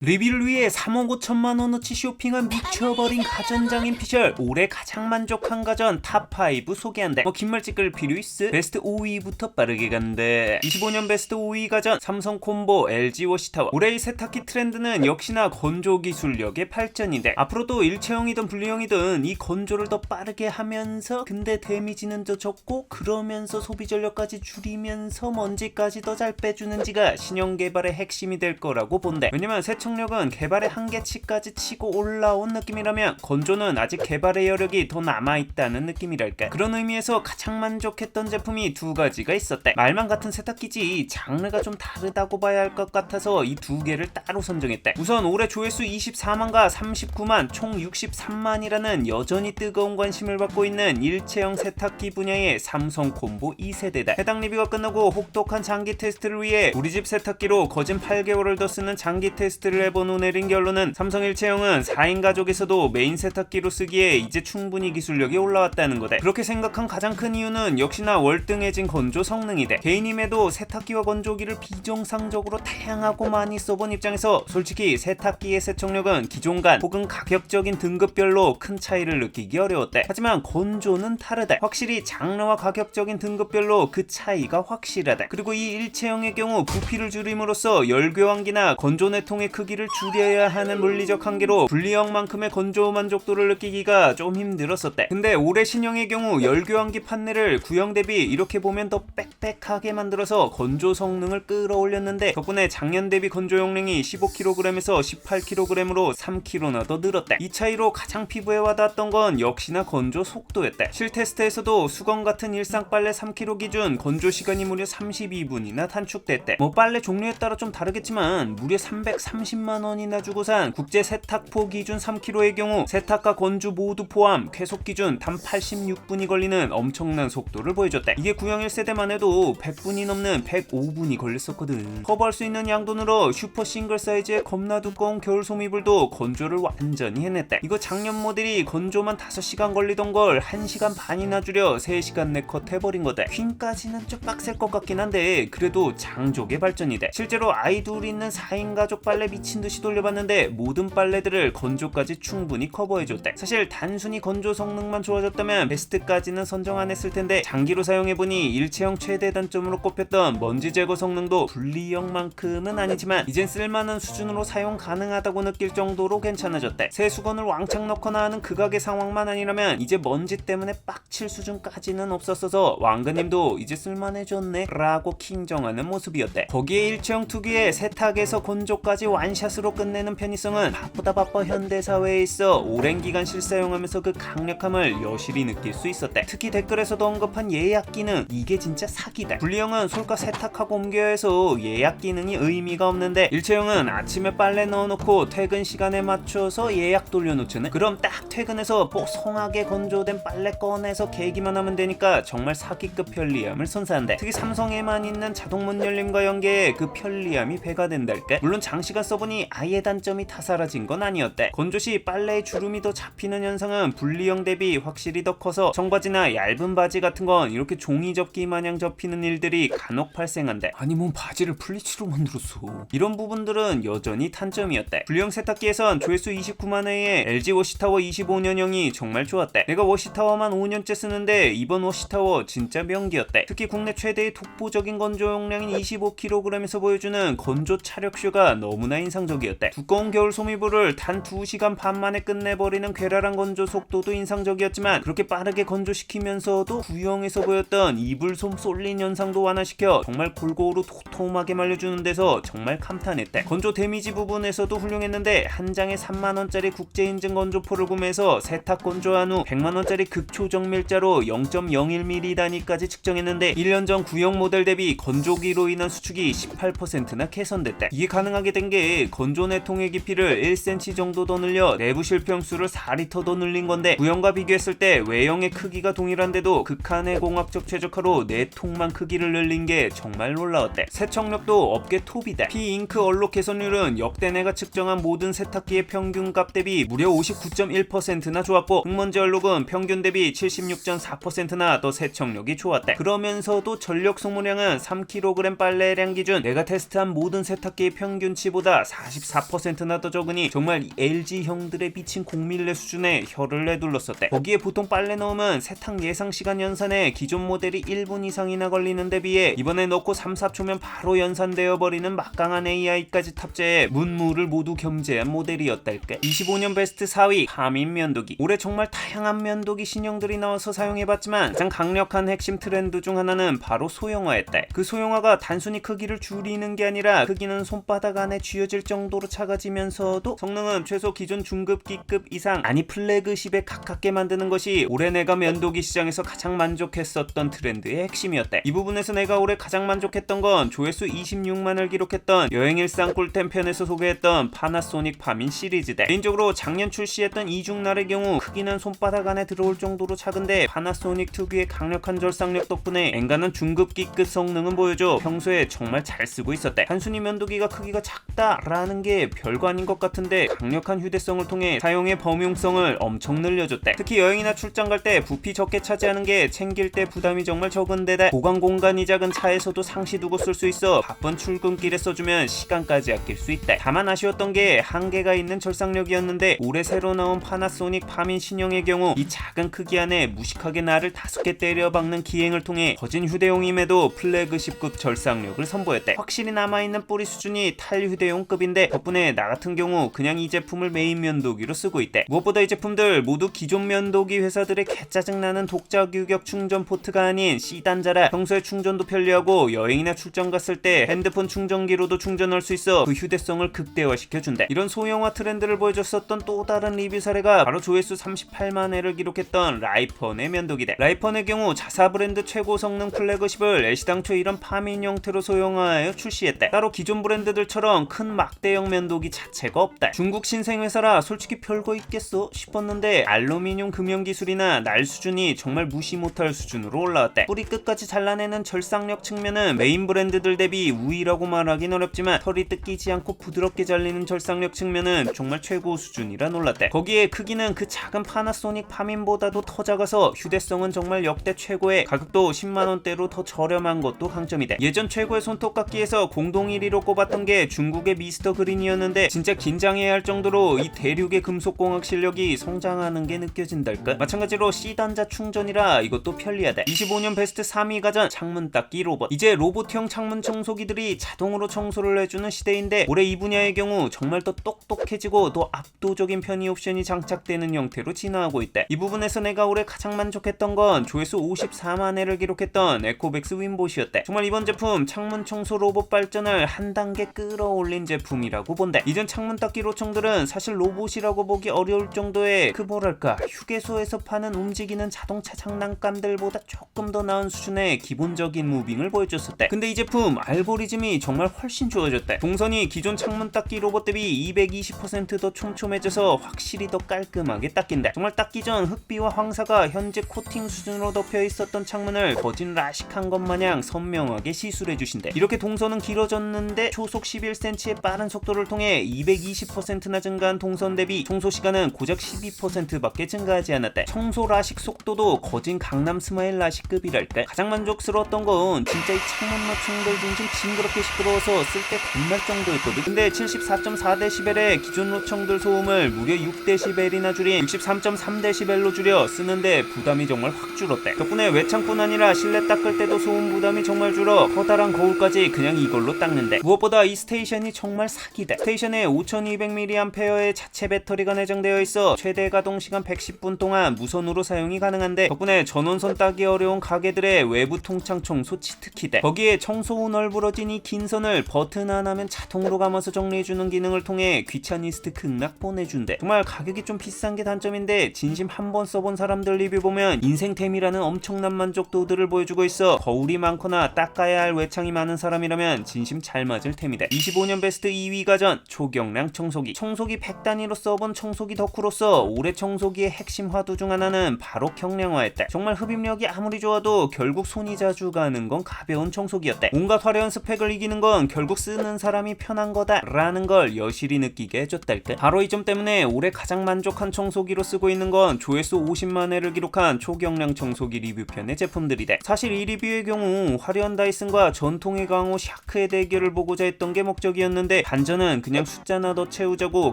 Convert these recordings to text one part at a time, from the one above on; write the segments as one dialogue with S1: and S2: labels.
S1: 리뷰를 위해 3억 5천만 원어치 쇼핑한 미쳐버린 가전장인 피셜. 올해 가장 만족한 가전 탑5 소개한대. 긴 말 찍을 필요 있어? 베스트 5위부터 빠르게 간대. 25년 베스트 5위 가전 삼성 콤보 LG 워시타워. 올해의 세탁기 트렌드는 역시나 건조 기술력의 발전인데, 앞으로도 일체형이든 분리형이든 이 건조를 더 빠르게 하면서 근데 데미지는 더 적고 그러면서 소비 전력까지 줄이면서 먼지까지 더 잘 빼주는지가 신형 개발의 핵심이 될 거라고 본대. 왜냐면 세척력은 개발의 한계치까지 치고 올라온 느낌이라면 건조는 아직 개발의 여력이 더 남아있다는 느낌이랄까. 그런 의미에서 가장 만족했던 제품이 두 가지가 있었대. 말만 같은 세탁기지 장르가 좀 다르다고 봐야 할 것 같아서 이 두 개를 따로 선정했대. 우선 올해 조회수 24만과 39만 총 63만이라는 여전히 뜨거운 관심을 받고 있는 일체형 세탁기 분야의 삼성 콤보 2세대다. 해당 리뷰가 끝나고 혹독한 장기 테스트를 위해 우리 집 세탁기로 거진 8개월을 더 쓰는 장기 테스트를 해본 후 내린 결론은 삼성 일체형은 4인 가족에서도 메인 세탁기로 쓰기에 이제 충분히 기술력이 올라왔다는 거다. 그렇게 생각한 가장 큰 이유는 역시나 월등해진 건조 성능이다. 개인임에도 세탁기와 건조기를 비정상적으로 다양하고 많이 써본 입장에서 솔직히 세탁기의 세척력은 기존간 혹은 가격적인 등급별로 큰 차이를 느끼기 어려웠대. 하지만 건조는 다르다. 확실히 장르와 가격적인 등급별로 그 차이가 확실하다. 그리고 이 일체형의 경우 부피를 줄임으로써 열교환기나 건조내통의 크기를 줄여야 하는 물리적 한계로 분리형만큼의 건조 만족도를 느끼기가 좀 힘들었었대. 근데 올해 신형의 경우 열교환기 판넬을 구형 대비 이렇게 보면 더 빽빽하게 만들어서 건조 성능을 끌어올렸는데, 덕분에 작년 대비 건조 용량이 15kg에서 18kg으로 3kg나 더 늘었대. 이 차이로 가장 피부에 와닿았던 건 역시나 건조 속도였대. 실테스트에서도 수건 같은 일상 빨래 3kg 기준 건조 시간이 무려 32분이나 단축됐대. 빨래 종류에 따라 좀 다르겠지만 무려 330만 원이나 주고 산 국제 세탁포 기준 3kg의 경우 세탁과 건조 모두 포함 쾌속 기준 단 86분이 걸리는 엄청난 속도를 보여줬대. 이게 구형 1세대만 해도 100분이 넘는 105분이 걸렸었거든. 커버할 수 있는 양도 늘어 슈퍼 싱글 사이즈의 겁나 두꺼운 겨울 소미불도 건조를 완전히 해냈대. 이거 작년 모델이 건조만 5시간 걸리던 걸 1시간 반이나 줄여 3시간 내 컷 해버린 거다. 퀸까지는 좀 빡셀 것 같긴 한데 그래도 장족의 발전이대. 실제로 아이 둘 있는 4인 가족 빨래 미친듯이 돌려봤는데 모든 빨래들을 건조까지 충분히 커버해줬대. 사실 단순히 건조 성능만 좋아졌다면 베스트까지는 선정 안 했을 텐데, 장기로 사용해보니 일체형 최대 단점으로 꼽혔던 먼지 제거 성능도 분리형만큼은 아니지만 이젠 쓸만한 수준으로 사용 가능하다고 느낄 정도로 괜찮아졌대. 새 수건을 왕창 넣거나 하는 극악의 상황만 아니라면 이제 먼지 때문에 빡칠 수준까지는 없었어서 왕그님도 이제 쓸만해졌네 라고 킹정하는 모습이었대. 거기에 일체형 특유의 세탁에서 건조까지 완샷으로 끝내는 편의성은 바쁘다 바빠 현대사회에 있어 오랜 기간 실사용하면서 그 강력함을 여실히 느낄 수 있었대. 특히 댓글에서도 언급한 예약 기능, 이게 진짜 사기다. 분리형은 솔까 세탁하고 옮겨야 해서 예약 기능이 의미가 없는데, 일체형은 아침에 빨래 넣어놓고 퇴근 시간에 맞춰서 예약 돌려놓잖아. 그럼 딱 퇴근해서 뽀송하게 건조된 빨래 꺼내서 개기만 하면 되니까 정말 사기급 편리함을 선사한대. 특히 삼성에만 있는 자동 문 열림과 연계에 그 편리함이 배가 된달까. 물론 장시간 써보니 아예 단점이 다 사라진 건 아니었대. 건조시 빨래에 주름이 더 잡히는 현상은 분리형 대비 확실히 더 커서 청바지나 얇은 바지 같은 건 이렇게 종이 접기 마냥 접히는 일들이 간혹 발생한대. 아니 뭔 바지를 플리츠로 만들었어. 이런 부분들은 여전히 단점이었대. 분리형 세탁기에선 조회수 29만 회의 LG 워시타워 25년형이 정말 좋았대. 내가 워시타워만 5년째 쓰는데 이번 워시타워 진짜 명기였대. 특히 국내 최대의 독보적인 건조 용량인 25kg에서 보여주는 건조 차력쇼가 너무나 인상적이었대. 두꺼운 겨울 소미불을 단 2시간 반 만에 끝내버리는 괴랄한 건조 속도도 인상적이었지만, 그렇게 빠르게 건조시키면서도 구형에서 보였던 이불솜 쏠린 현상도 완화시켜 정말 골고루 도톰하게 말려주는 데서 정말 감탄했대. 건조 데미지 부분에서도 훌륭했는데, 한 장에 3만원짜리 국제인증 건조포를 구매해서 세탁 건조한 후 100만원짜리 극초정밀자로 0.01mm 단위까지 측정했는데 1년 전 구형 모델 대비 건조기로 인한 수축이 18%나 개선됐대. 이게 가능하게 된 게 건조내통의 깊이를 1cm 정도 더 늘려 내부 실평수를 4리터 더 늘린 건데, 구형과 비교했을 때 외형의 크기가 동일한데도 극한의 공학적 최적화로 내통만 크기를 늘린 게 정말 놀라웠대. 세척력도 업계 톱이다. 피잉크 얼룩 개선율은 역대 내가 측정한 모든 세탁기의 평균값 대비 무려 59.1%나 좋았고, 흙먼지 얼룩은 평균 대비 76.4%나 더 세척력이 좋았대. 그러면서도 전력 소모량은 3kg 빨래량 기준 내가 테스트한 모든 세탁기의 평균치보다 44%나 더 적으니 정말 LG 형들의 미친 공밀레 수준의 혀를 내둘렀었대. 거기에 보통 빨래 넣으면 세탁 예상 시간 연산에 기존 모델이 1분 이상이나 걸리는 데 비해 이번에 넣고 3-4초면 바로 연산되어 버리는 막강한 AI까지 탑재해 문무를 모두 겸재한 모델이었달까. 25년 베스트 4위 파민 면도기. 올해 정말 다양한 면도기 신형들이 나와서 사용해봤지만 가장 강력한 핵심 트렌드 중 하나는 바로 소형화였다. 그 소형화가 단순히 크기를 줄이는 게 아니라 크기는 손바닥 안에 쥐어질 정도로 작아지면서도 성능은 최소 기존 중급 B급 이상, 아니 플래그십에 가깝게 만드는 것이 올해 내가 면도기 시장에서 가장 만족했었던 트렌드의 핵심이었다. 이 부분에서 내가 올해 가장 만족했던 건 조회수 26만을 기록했던 여행일상 꿀템 편에서 소개했던 파나소닉 파민 시리즈다. 개인적으로 작년 출시했던 이중날의 경우 크기는 손바닥 안에 들어올 정도로 작은데 파나소닉 특유의 강력한 절삭력 덕분에 엔간한 중급 B급 성능은 보여줘 평소에 정말 잘 쓰고 있었대. 단순히 면도기가 크기가 작다라는 게 별거 아닌 것 같은데 강력한 휴대성을 통해 사용의 범용성을 엄청 늘려줬대. 특히 여행이나 출장 갈 때 부피 적게 차지하는 게 챙길 때 부담이 정말 적은데다 보관 공간이 작은 차에서도 상시 두고 쓸 수 있어 바쁜 출근길에 써주면 시간까지 아낄 수 있대. 다만 아쉬웠던 게 한계가 있는 절삭력이었는데 올해 새로 나온 파나소닉 파민 신형의 경우 이 작은 크기 안에 무식하게 나를 5개 때려박는 기행을 통해 거진 휴대용임에도 플래그십급 절삭력을 선보였대. 확실히 남아있는 뿌리 수준이 탈휴대용급인데 덕분에 나 같은 경우 그냥 이 제품을 메인 면도기로 쓰고 있대. 무엇보다 이 제품들 모두 기존 면도기 회사들의 개짜증나는 독자 규격 충전 포트가 아닌 C단자라 평소에 충전도 편리하고 여행이나 출장 갔을 때 핸드폰 충전기로도 충전할 수 있어 그 휴대성을 극대화시켜준대. 이런 소형화 트렌드를 보여줬었던 또 다른 리뷰 사례가 바로 조회수 38만 회를 기록했던 라이펀의 면도기대. 라이펀의 경우 자사 브랜드 최고 성능 플래그십을 애시당초 이런 파민 형태로 소형화하여 출시했대. 따로 기존 브랜드들처럼 큰 막대형 면도기 자체가 없다. 중국 신생회사라 솔직히 별거 있겠어 싶었는데 알루미늄 금형 기술이나 날 수준이 정말 무시 못할 수준으로 올라왔대. 뿌리 끝까지 잘라내는 절삭력 측면은 메인 브랜드들 대비 우위라고 말하긴 어렵지만 털이 뜯기지 않고 부드럽게 잘리는 절삭력 측면은 정말 최고 수준이라 놀랐대. 거기에 크기는 그 작은 파나소닉 파민보다도 더 작아서 휴대성은 정말 역대 최고의, 가격도 10만원대로 더 저렴한 것도 강점이대. 예전 최고의 손톱깎이에서 공동 1위로 꼽았던 게 중국의 미스터 그린이었는데 진짜 긴장해야 할 정도로 이 대륙의 금속공학 실력이 성장하는 게 느껴진달까. 마찬가지로 C단자 충전이라 이것도 편리하대. 25년 베스트 3위 가전 창문 닦기 로봇. 이제 로봇형 창문 청소기들이 자동으로 청소를 해주는 시대인데 올해 이 분야의 경우 정말 더 똑똑해지고 더 압도적인 편의 옵션이 장착되는 형태로 진화하고 있대. 이 부분에서 내가 올해 가장 만족했던 건 조회수 54만 회를 기록했던 에코백스 윈봇이었대. 정말 이번 제품 창문 청소 로봇 발전을 한 단계 끌어올린 제품이라고 본대. 이전 창문 닦기 로청들은 사실 로봇이라고 보기 어려울 정도의 그 뭐랄까 휴게소에서 파는 움직이는 자동차 장난감들보다 조금 더 나은 수준의 기본적인 무빙을 보여줬었대. 근데 이 제품 알고리즘이 정말 훨씬 좋아졌대. 동선이 기존 창문 닦기 로봇 대비 220% 더 촘촘해져서 확실히 더 깔끔하게 닦인다. 정말 닦기 전 흙비와 황사가 현재 코팅 수준으로 덮여 있었던 창문을 거진 라식한 것 마냥 선명하게 시술해 주신대. 이렇게 동선은 길어졌는데 초속 11cm의 빠른 속도를 통해 220%나 증가한 동선 대비 청소 시간은 고작 12%밖에 증가하지 않았대. 청소 라식 속도도 거진 강남 스마일 라식급이랄까. 가장 만족스러웠던 건 진짜 이 창문 노충들 좀 징그럽게 시끄러워서 쓸 때 겁날 정도였거든. 근데 74.4dB의 기존 로청들 소음을 무려 6dB이나 줄인 63.3dB로 줄여 쓰는데 부담이 정말 확 줄었대. 덕분에 외창뿐 아니라 실내 닦을 때도 소음 부담이 정말 줄어 커다란 거울까지 그냥 이걸로 닦는데. 무엇보다 이 스테이션이 정말 사기다. 스테이션에 5200mAh의 자체 배터리가 내장되어 있어 최대 가동 시간 110분 동안 무선으로 사용이 가능한데 덕분에 전원선 따기 어려운 가게들의 외부 통창 청소 치트키대. 거기에 청소 후 널브러진 이 긴 선을 버튼 하나면 자동으로 감아서 정리해주는 기능을 통해 귀차니스트 극락 보내준대. 정말 가격이 좀 비싼 게 단점인데 진심 한번 써본 사람들 리뷰 보면 인생템이라는 엄청난 만족도들을 보여주고 있어 거울이 많거나 닦아야 할 외창이 많은 사람이라면 진심 잘 맞을 템이다. 25년 베스트 2위 가전 초경량 청소기. 청소기 100단위로 써본 청소기 덕후로서 올해 청소기의 핵심 화두 중 하나는 바로 경량화였다. 정말 흡입력이 아무리 좋아도 결국 손이 자주 가는 건 가벼운 청소기였대. 온갖 화려한 스펙을 이기는 건 결국 쓰는 사람이 편한 거다 라는 걸 여실히 느끼게 해줬달까. 바로 이 점 때문에 올해 가장 만족한 청소기로 쓰고 있는 건 조회수 50만 회를 기록한 초경량 청소기 리뷰편의 제품들이래. 사실 이 리뷰의 경우 화려한 다이슨과 전통의 강호 샤크의 대결을 보고자 했던 게 목적이었는데 했는데 반전은 그냥 숫자나 더 채우자고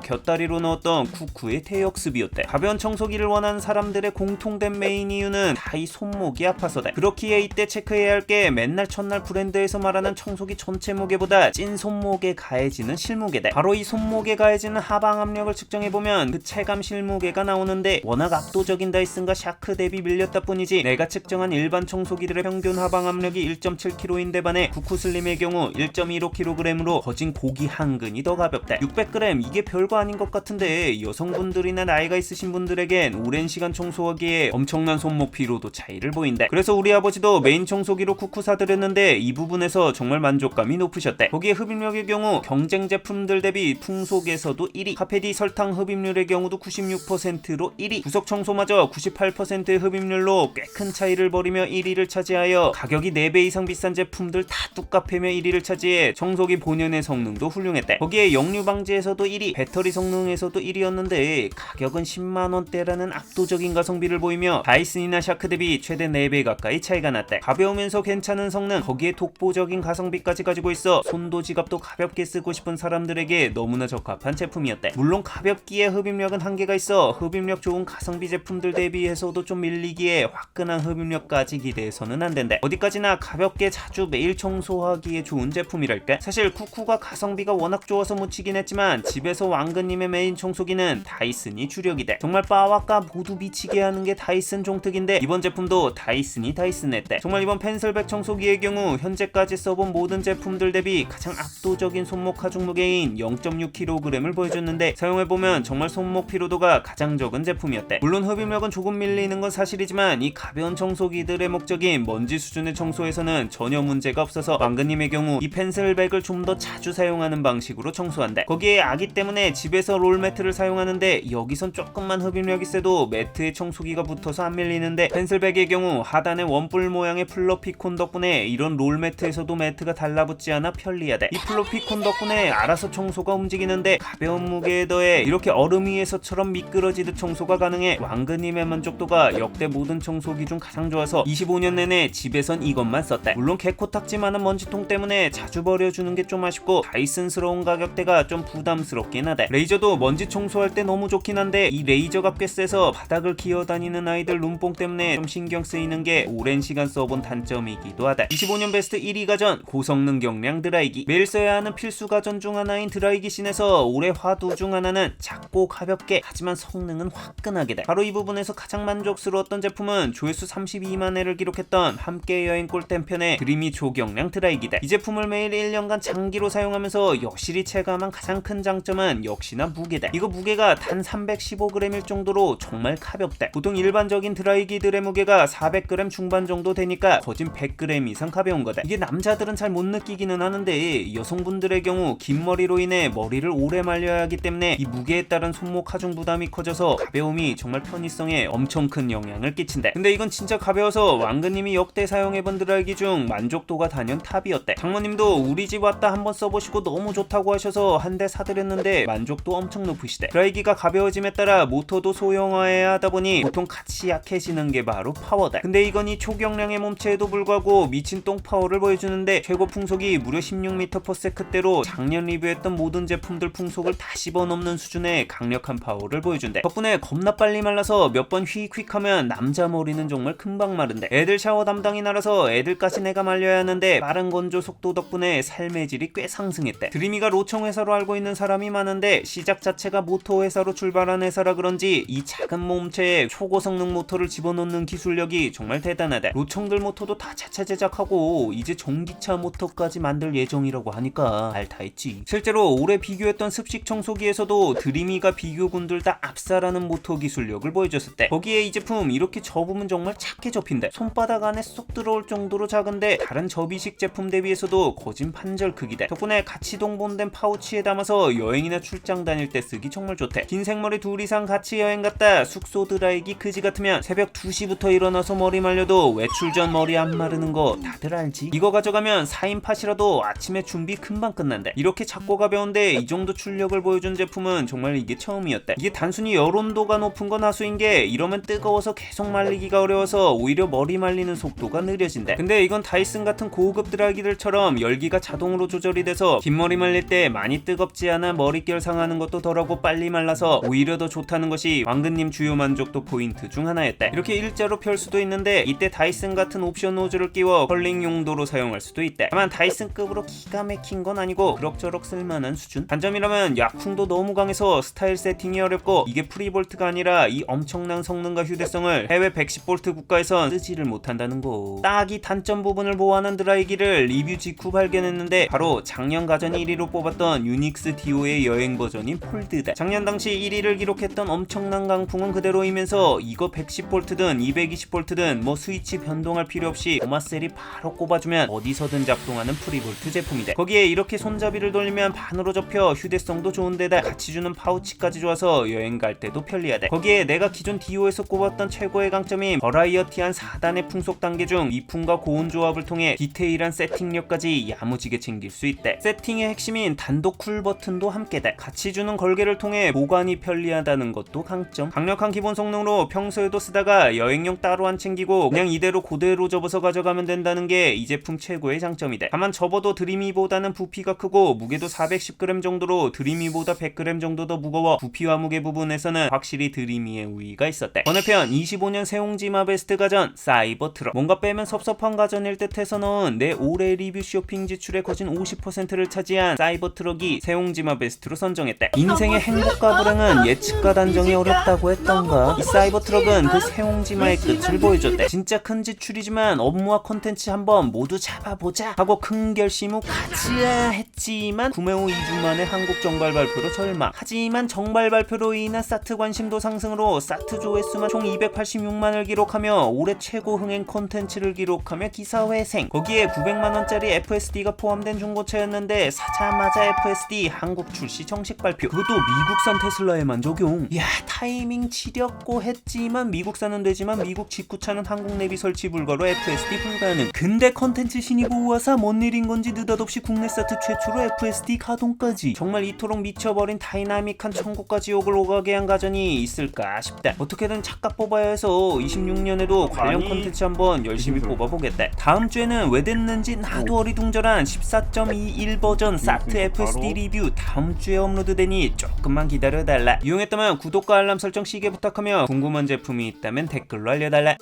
S1: 곁다리로 넣었던 쿠쿠의 대역습이었대. 가벼운 청소기를 원하는 사람들의 공통된 메인 이유는 다 이 손목이 아파서다. 그렇기에 이때 체크해야 할 게 맨날 첫날 브랜드에서 말하는 청소기 전체 무게보다 찐 손목에 가해지는 실무게다. 바로 이 손목에 가해지는 하방 압력을 측정해보면 그 체감 실무게가 나오는데 워낙 압도적인 다이슨과 샤크 대비 밀렸다 뿐이지 내가 측정한 일반 청소기들의 평균 하방 압력이 1.7kg인데 반해 쿠쿠슬림의 경우 1.15kg으로 거진 고기 한 근이 더 가볍다. 600g 이게 별거 아닌 것 같은데 여성분들이나 나이가 있으신 분들에겐 오랜 시간 청소하기에 엄청난 손목 피로도 차이를 보인다. 그래서 우리 아버지도 메인 청소기로 쿠쿠 사드렸는데 이 부분에서 정말 만족감이 높으셨대. 거기에 흡입력의 경우 경쟁 제품들 대비 풍속에서도 1위, 카페디 설탕 흡입률의 경우도 96%로 1위, 구석 청소마저 98%의 흡입률로 꽤 큰 차이를 벌이며 1위를 차지하여 가격이 4배 이상 비싼 제품들 다 뚝갑해며 1위를 차지해 청소기 본연의 성능도 훌륭했대. 거기에 역류 방지에서도 1위, 배터리 성능에서도 1위였는데 가격은 10만원대라는 압도적인 가성비를 보이며 다이슨이나 샤크 대비 최대 4배 가까이 차이가 났대. 가벼우면서 괜찮은 성능, 거기에 독보적인 가성비까지 가지고 있어 손도 지갑도 가볍게 쓰고 싶은 사람들에게 너무나 적합한 제품이었대. 물론 가볍기에 흡입력은 한계가 있어 흡입력 좋은 가성비 제품들 대비해서도 좀 밀리기에 화끈한 흡입력까지 기대해서는 안 된대. 어디까지나 가볍게 자주 매일 청소하기에 좋은 제품이랄까? 사실 쿠쿠가 가성비가 워낙 좋아서 묻히긴 했지만 집에서 왕근님의 메인 청소기는 다이슨이 주력이대. 정말 빠와까 모두 미치게 하는 게 다이슨 종특인데 이번 제품도 다이슨이 다이슨했대. 정말 이번 펜슬백 청소기의 경우 현재까지 써본 모든 제품들 대비 가장 압도적인 손목 하중 무게인 0.6kg을 보여줬는데 사용해보면 정말 손목 피로도가 가장 적은 제품이었대. 물론 흡입력은 조금 밀리는 건 사실이지만 이 가벼운 청소기들의 목적인 먼지 수준의 청소에서는 전혀 문제가 없어서 왕근님의 경우 이 펜슬백을 좀 더 자주 사용하는 방식으로 청소한대. 거기에 아기 때문에 집에서 롤매트를 사용하는데 여기선 조금만 흡입력이 세도 매트에 청소기가 붙어서 안 밀리는데 펜슬백의 경우 하단에 원뿔 모양의 플러피콘 덕분에 이런 롤매트에서도 매트가 달라붙지 않아 편리하대. 이 플러피콘 덕분에 알아서 청소가 움직이는데 가벼운 무게에 더해 이렇게 얼음 위에서처럼 미끄러지듯 청소가 가능해 왕근님의 만족도가 역대 모든 청소기 중 가장 좋아서 25년 내내 집에선 이것만 썼대. 물론 개코딱지 많은 먼지통 때문에 자주 버려주는 게 좀 아쉽고 다이슨스러운 가격대가 좀 부담스럽긴 하대. 레이저도 먼지 청소할 때 너무 좋긴 한데 이 레이저가 꽤 세서 바닥을 기어다니는 아이들 눈뽕 때문에 좀 신경 쓰이는 게 오랜 시간 써본 단점이기도 하다. 25년 베스트 1위 가전 고성능 경량 드라이기. 매일 써야 하는 필수 가전 중 하나인 드라이기 씬에서 올해 화두 중 하나는 작고 가볍게 하지만 성능은 화끈하게다. 바로 이 부분에서 가장 만족스러웠던 제품은 조회수 32만 회를 기록했던 함께 여행 꿀템편의 드리미 초경량 드라이기다. 이 제품을 매일 1년간 장기로 사용하면서 여실히 체감한 가장 큰 장점은 역시나 무게다. 이거 무게가 단 315g일 정도로 정말 가볍다. 보통 일반적인 드라이기들의 무게가 400g 중반 정도 되니까 거진 100g 이상 가벼운 거다. 이게 남자들은 잘 못 느끼기는 하는데 여성분들의 경우 긴 머리로 인해 머리를 오래 말려야 하기 때문에 이 무게에 따른 손목 하중 부담이 커져서 가벼움이 정말 편의성에 엄청 큰 영향을 끼친다. 근데 이건 진짜 가벼워서 왕근님이 역대 사용해본 드라이기 중 만족도가 단연 탑이었대. 장모님도 우리 집 왔다 한번 써보시고 너무 좋다고 하셔서 한 대 사드렸는데 만족도 엄청 높으시대. 드라이기가 가벼워짐에 따라 모터도 소형화해야 하다 보니 보통 같이 약해지는 게 바로 파워다. 근데 이건 이 초경량의 몸체에도 불구하고 미친 똥 파워를 보여주는데 최고 풍속이 무려 16m/s대로 작년 리뷰했던 모든 제품들 풍속을 다 씹어넘는 수준의 강력한 파워를 보여준대. 덕분에 겁나 빨리 말라서 몇 번 휙휙하면 남자 머리는 정말 금방 마른데 애들 샤워 담당이 나라서 애들까지 내가 말려야 하는데 빠른 건조 속도 덕분에 삶의 질이 꽤 상승했대. 드리미가 로청 회사로 알고 있는 사람이 많은데 시작 자체가 모터 회사로 출발한 회사라 그런지 이 작은 몸체에 초고성능 모터를 집어넣는 기술력이 정말 대단하다. 로청들 모터도 다 자체 제작하고 이제 전기차 모터까지 만들 예정이라고 하니까 알 다 했지. 실제로 올해 비교했던 습식 청소기에서도 드리미가 비교군들 다 압살하는 모터 기술력을 보여줬을 때 거기에 이 제품 이렇게 접으면 정말 작게 접힌대. 손바닥 안에 쏙 들어올 정도로 작은데 다른 접이식 제품 대비해서도 거진 판절 크기다. 덕분에 같이 동봉된 파우치에 담아서 여행이나 출장 다닐 때 쓰기 정말 좋대. 긴 생머리 둘 이상 같이 여행 갔다 숙소 드라이기 그지 같으면 새벽 2시부터 일어나서 머리 말려도 외출 전 머리 안 마르는 거 다들 알지? 이거 가져가면 4인 팟이라도 아침에 준비 금방 끝난대. 이렇게 작고 가벼운데 이 정도 출력을 보여준 제품은 정말 이게 처음이었대. 이게 단순히 열온도가 높은 건 하수인 게 이러면 뜨거워서 계속 말리기가 어려워서 오히려 머리 말리는 속도가 느려진대. 근데 이건 다이슨 같은 고급 드라이기들처럼 열기가 자동으로 조절이 돼서 긴 머리 머리 말릴 때 많이 뜨겁지 않아 머릿결 상하는 것도 덜하고 빨리 말라서 오히려 더 좋다는 것이 왕근님 주요 만족도 포인트 중 하나였대. 이렇게 일자로 펼 수도 있는데 이때 다이슨 같은 옵션 노즐을 끼워 컬링 용도로 사용할 수도 있대. 다만 다이슨급으로 기가 막힌 건 아니고 그럭저럭 쓸만한 수준. 단점이라면 약풍도 너무 강해서 스타일 세팅이 어렵고 이게 프리볼트가 아니라 이 엄청난 성능과 휴대성을 해외 110V 국가에선 쓰지를 못한다는 거. 딱 이 단점 부분을 보완한 드라이기를 리뷰 직후 발견했는데 바로 작년 가전 1위로 뽑았던 유닉스 디오의 여행 버전인 폴드다. 작년 당시 1위를 기록했던 엄청난 강풍은 그대로이면서 이거 110V든 220V든 뭐 스위치 변동할 필요 없이 고마셀이 바로 꼽아주면 어디서든 작동하는 프리볼트 제품이다. 거기에 이렇게 손잡이를 돌리면 반으로 접혀 휴대성도 좋은데다 같이 주는 파우치까지 좋아서 여행 갈 때도 편리하다. 거기에 내가 기존 디오에서 꼽았던 최고의 강점인 버라이어티한 4단의 풍속 단계 중 이품과 고온 조합을 통해 디테일한 세팅력까지 야무지게 챙길 수 있대. 세팅의 핵심인 단독 쿨 버튼도 함께다. 같이 주는 걸개를 통해 보관이 편리하다는 것도 강점. 강력한 기본 성능으로 평소에도 쓰다가 여행용 따로 안 챙기고 그냥 이대로 그대로 접어서 가져가면 된다는 게 이 제품 최고의 장점이다. 다만 접어도 드리미보다는 부피가 크고 무게도 410g 정도로 드리미보다 100g 정도 더 무거워 부피와 무게 부분에서는 확실히 드리미의 우위가 있었대. 번외편 25년 세옹지마 베스트 가전 사이버트럭. 뭔가 빼면 섭섭한 가전일 듯해서 넣은 내 올해 리뷰 쇼핑 지출의 거진 50%를 차지한 사이버트럭이 세옹지마 베스트로 선정했대. 인생의 행복과 불행은 예측과 단정이 어렵다고 했던가. 이 사이버트럭은 그 세옹지마의 끝을 보여줬대. 진짜 큰 지출이지만 업무와 콘텐츠 한번 모두 잡아보자 하고 큰 결심 후 가자 했지만 구매 후 2주 만에 한국 정발 발표로 절망. 하지만 정발 발표로 인한 사트 관심도 상승으로 사트 조회수만 총 286만을 기록하며 올해 최고 흥행 콘텐츠를 기록하며 기사 회생. 거기에 900만원짜리 FSD가 포함된 중고차였는데 사자마자 FSD 한국 출시 정식 발표. 그것도 미국산 테슬라에만 적용. 야, 타이밍 지렸고 했지만 미국산은 되지만 미국 직구차는 한국 내비 설치 불가로 FSD 불가능. 근데 컨텐츠 신이고 우와사 뭔 일인 건지 느닷없이 국내 사트 최초로 FSD 가동까지. 정말 이토록 미쳐버린 다이나믹한 천국과 지옥을 오가게 한 가전이 있을까 싶다. 어떻게든 착각 뽑아야 해서 26년에도 관련 컨텐츠 한번 열심히 뽑아보겠다. 다음 주에는 왜 됐는지 나도 어리둥절한 14.21 버전 사트 FSD 리뷰 다음 주에 업로드되니 조금만 기다려달라. 이용했다면 구독과 알람 설정 시계 부탁하며 궁금한 제품이 있다면 댓글로 알려달라.